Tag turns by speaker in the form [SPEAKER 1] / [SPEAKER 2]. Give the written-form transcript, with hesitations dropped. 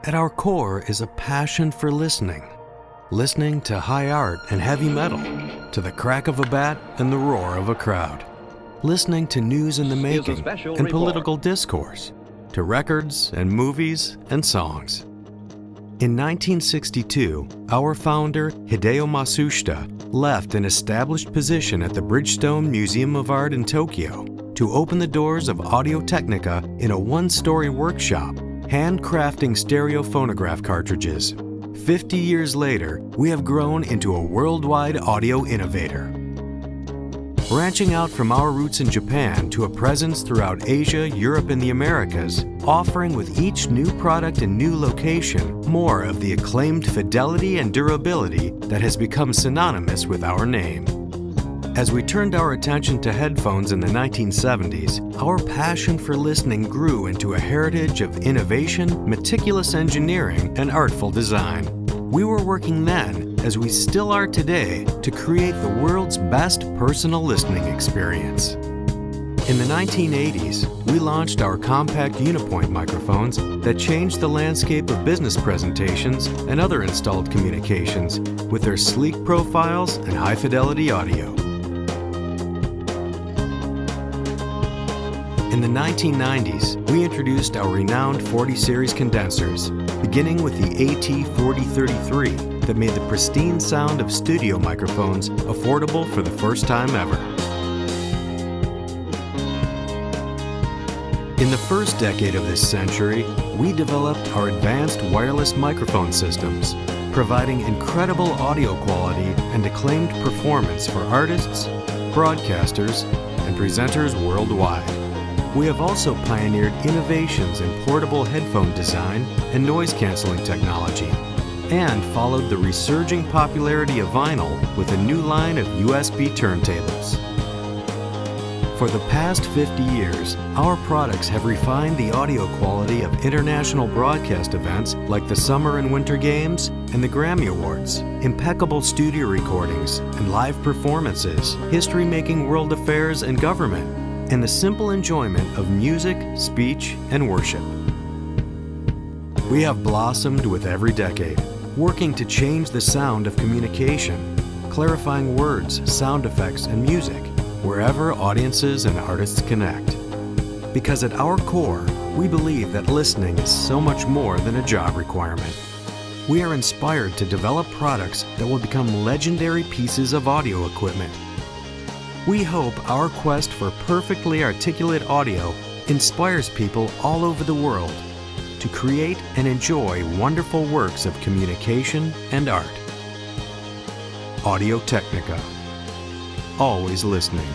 [SPEAKER 1] At our core is a passion for listening. Listening to high art and heavy metal, to the crack of a bat and the roar of a crowd. Listening to news in the making and political discourse, to records and movies and songs. In 1962, our founder, Hideo Matsushita, left an established position at the Bridgestone Museum of Art in Tokyo to open the doors of Audio-Technica in a one-story workshop, handcrafting stereo phonograph cartridges. 50 years later, we have grown into a worldwide audio innovator. Branching out from our roots in Japan to a presence throughout Asia, Europe, and the Americas, offering with each new product and new location more of the acclaimed fidelity and durability that has become synonymous with our name. As we turned our attention to headphones in the 1970s, our passion for listening grew into a heritage of innovation, meticulous engineering, and artful design. We were working then, as we still are today, to create the world's best personal listening experience. In the 1980s, we launched our compact Unipoint microphones that changed the landscape of business presentations and other installed communications with their sleek profiles and high-fidelity audio. In the 1990s, we introduced our renowned 40 series condensers, beginning with the AT4033 that made the pristine sound of studio microphones affordable for the first time ever. In the first decade of this century, we developed our advanced wireless microphone systems, providing incredible audio quality and acclaimed performance for artists, broadcasters, and presenters worldwide. We have also pioneered innovations in portable headphone design and noise-canceling technology, and followed the resurging popularity of vinyl with a new line of USB turntables. For the past 50 years, our products have refined the audio quality of international broadcast events like the Summer and Winter Games and the Grammy Awards, impeccable studio recordings and live performances, history-making world affairs and government, and the simple enjoyment of music, speech, and worship. We have blossomed with every decade, working to change the sound of communication, clarifying words, sound effects, and music wherever audiences and artists connect. Because at our core, we believe that listening is so much more than a job requirement. We are inspired to develop products that will become legendary pieces of audio equipment. We hope our quest for perfectly articulate audio inspires people all over the world to create and enjoy wonderful works of communication and art. Audio-Technica. Always listening.